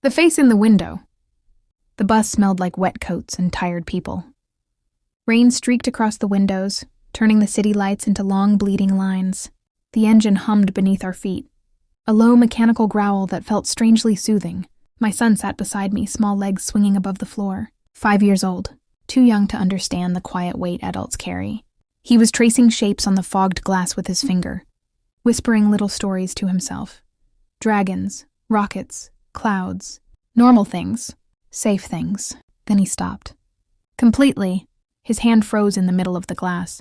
The face in the window. The bus smelled like wet coats and tired people. Rain streaked across the windows, turning the city lights into long bleeding lines. The engine hummed beneath our feet, a low mechanical growl that felt strangely soothing. My son sat beside me, small legs swinging above the floor. 5 years old, too young to understand the quiet weight adults carry. He was tracing shapes on the fogged glass with his finger, whispering little stories to himself. Dragons, rockets, clouds, normal things, safe things. Then he stopped. Completely. His hand froze in the middle of the glass.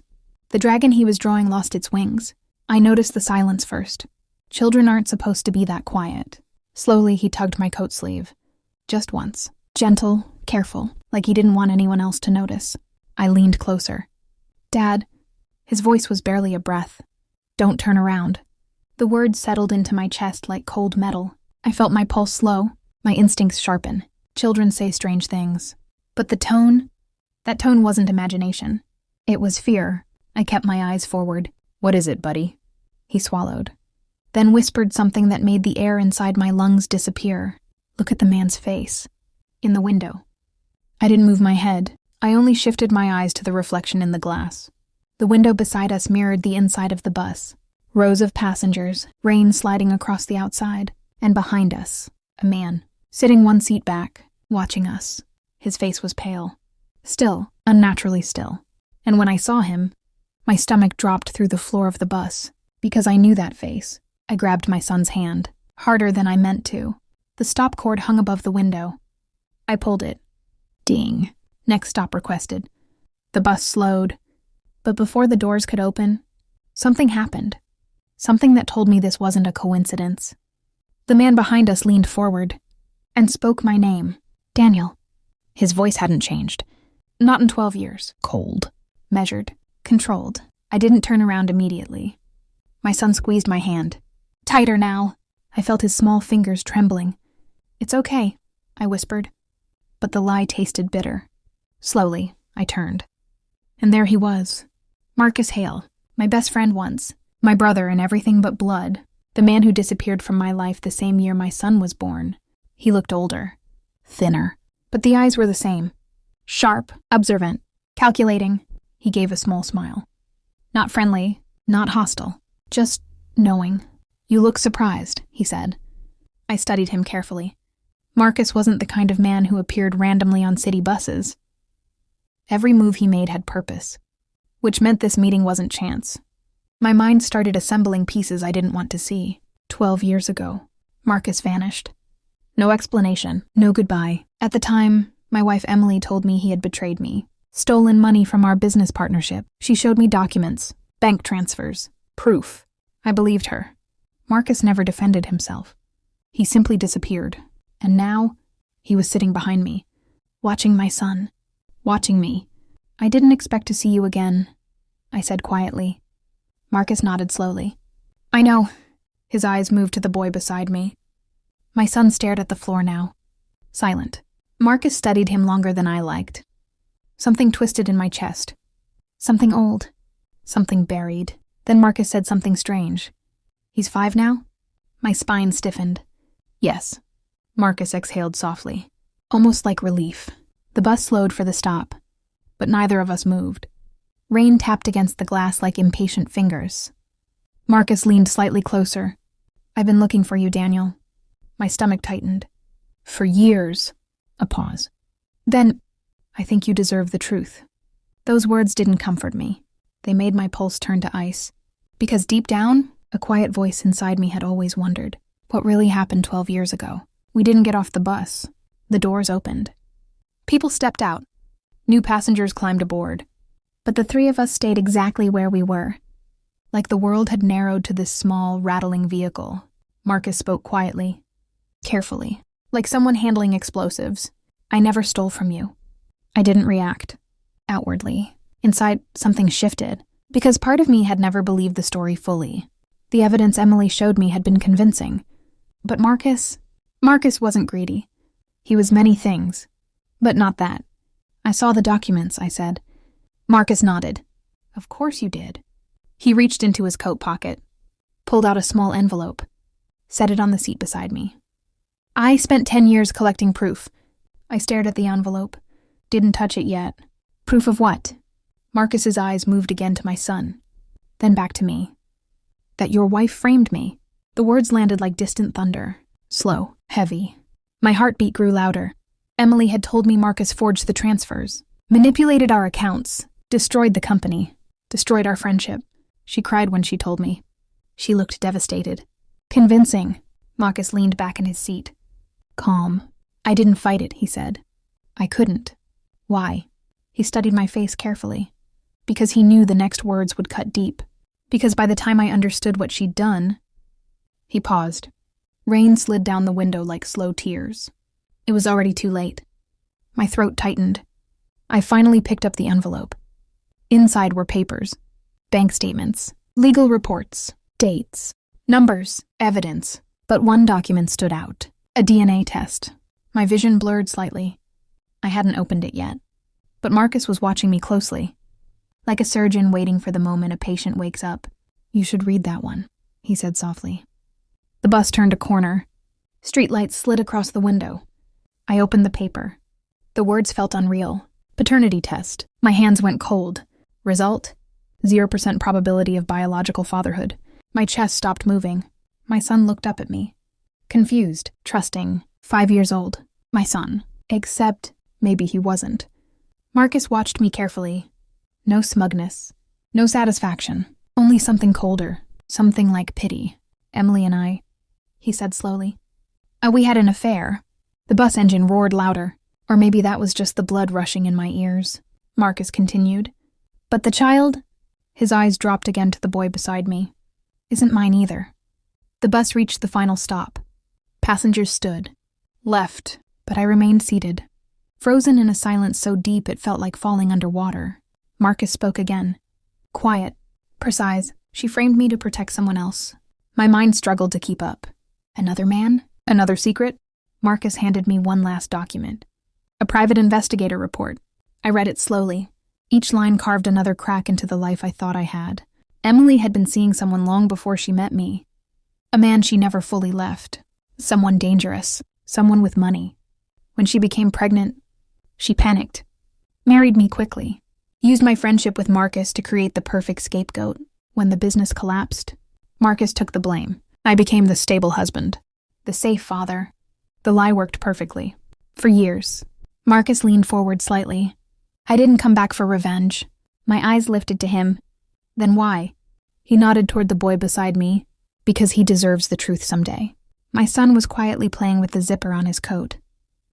The dragon he was drawing lost its wings. I noticed the silence first. Children aren't supposed to be that quiet. Slowly, he tugged my coat sleeve. Just once. Gentle, careful, like he didn't want anyone else to notice. I leaned closer. Dad. His voice was barely a breath. Don't turn around. The words settled into my chest like cold metal. I felt my pulse slow, my instincts sharpen. Children say strange things. But the tone? That tone wasn't imagination. It was fear. I kept my eyes forward. What is it, buddy? He swallowed. Then whispered something that made the air inside my lungs disappear. Look at the man's face. In the window. I didn't move my head. I only shifted my eyes to the reflection in the glass. The window beside us mirrored the inside of the bus. Rows of passengers, rain sliding across the outside. And behind us, a man, sitting one seat back, watching us. His face was pale. Still, unnaturally still. And when I saw him, my stomach dropped through the floor of the bus. Because I knew that face, I grabbed my son's hand, harder than I meant to. The stop cord hung above the window. I pulled it. Ding. Next stop requested. The bus slowed. But before the doors could open, something happened. Something that told me this wasn't a coincidence. The man behind us leaned forward and spoke my name. Daniel. His voice hadn't changed. Not in 12 years. Cold. Measured. Controlled. I didn't turn around immediately. My son squeezed my hand. Tighter now. I felt his small fingers trembling. It's okay, I whispered. But the lie tasted bitter. Slowly, I turned. And there he was. Marcus Hale, my best friend once, my brother in everything but blood, the man who disappeared from my life the same year my son was born. He looked older, thinner, but the eyes were the same. Sharp, observant, calculating. He gave a small smile. Not friendly, not hostile, just knowing. You look surprised, he said. I studied him carefully. Marcus wasn't the kind of man who appeared randomly on city buses. Every move he made had purpose, which meant this meeting wasn't chance. My mind started assembling pieces I didn't want to see. 12 years ago, Marcus vanished. No explanation, no goodbye. At the time, my wife Emily told me he had betrayed me, stolen money from our business partnership. She showed me documents, bank transfers, proof. I believed her. Marcus never defended himself. He simply disappeared. And now, he was sitting behind me, watching my son, watching me. I didn't expect to see you again, I said quietly. Marcus nodded slowly. I know. His eyes moved to the boy beside me. My son stared at the floor now, silent. Marcus studied him longer than I liked. Something twisted in my chest. Something old. Something buried. Then Marcus said something strange. He's 5 now? My spine stiffened. Yes. Marcus exhaled softly, almost like relief. The bus slowed for the stop, but neither of us moved. Rain tapped against the glass like impatient fingers. Marcus leaned slightly closer. I've been looking for you, Daniel. My stomach tightened. For years. A pause. Then, I think you deserve the truth. Those words didn't comfort me. They made my pulse turn to ice. Because deep down, a quiet voice inside me had always wondered what really happened 12 years ago. We didn't get off the bus. The doors opened. People stepped out. New passengers climbed aboard. But the 3 of us stayed exactly where we were. Like the world had narrowed to this small, rattling vehicle. Marcus spoke quietly, carefully, like someone handling explosives. I never stole from you. I didn't react. Outwardly. Inside, something shifted. Because part of me had never believed the story fully. The evidence Emily showed me had been convincing. But Marcus wasn't greedy. He was many things. But not that. I saw the documents, I said. Marcus nodded. Of course you did. He reached into his coat pocket, pulled out a small envelope, set it on the seat beside me. I spent 10 years collecting proof. I stared at the envelope. Didn't touch it yet. Proof of what? Marcus's eyes moved again to my son, then back to me. That your wife framed me. The words landed like distant thunder. Slow, heavy. My heartbeat grew louder. Emily had told me Marcus forged the transfers, manipulated our accounts, destroyed the company, destroyed our friendship. She cried when she told me. She looked devastated. Convincing. Marcus leaned back in his seat. Calm. I didn't fight it, he said. I couldn't. Why? He studied my face carefully. Because he knew the next words would cut deep. Because by the time I understood what she'd done... He paused. Rain slid down the window like slow tears. It was already too late. My throat tightened. I finally picked up the envelope. Inside were papers, bank statements, legal reports, dates, numbers, evidence. But one document stood out. A DNA test. My vision blurred slightly. I hadn't opened it yet. But Marcus was watching me closely. Like a surgeon waiting for the moment a patient wakes up. You should read that one, he said softly. The bus turned a corner. Streetlights slid across the window. I opened the paper. The words felt unreal. Paternity test. My hands went cold. Result? 0% probability of biological fatherhood. My chest stopped moving. My son looked up at me. Confused, trusting, 5 years old. My son. Except maybe he wasn't. Marcus watched me carefully. No smugness. No satisfaction. Only something colder. Something like pity. Emily and I, he said slowly. We had an affair. The bus engine roared louder. Or maybe that was just the blood rushing in my ears. Marcus continued. But the child? His eyes dropped again to the boy beside me. Isn't mine either. The bus reached the final stop. Passengers stood. Left, but I remained seated. Frozen in a silence so deep it felt like falling underwater. Marcus spoke again. Quiet, precise. She framed me to protect someone else. My mind struggled to keep up. Another man? Another secret? Marcus handed me one last document. A private investigator report. I read it slowly. Each line carved another crack into the life I thought I had. Emily had been seeing someone long before she met me. A man she never fully left. Someone dangerous. Someone with money. When she became pregnant, she panicked. Married me quickly. Used my friendship with Marcus to create the perfect scapegoat. When the business collapsed, Marcus took the blame. I became the stable husband. The safe father. The lie worked perfectly. For years. Marcus leaned forward slightly. I didn't come back for revenge. My eyes lifted to him. Then why? He nodded toward the boy beside me. Because he deserves the truth someday. My son was quietly playing with the zipper on his coat.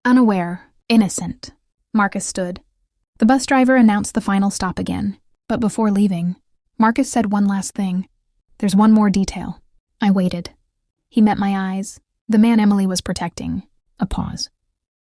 Unaware, innocent. Marcus stood. The bus driver announced the final stop again. But before leaving, Marcus said one last thing. There's one more detail. I waited. He met my eyes. The man Emily was protecting. A pause.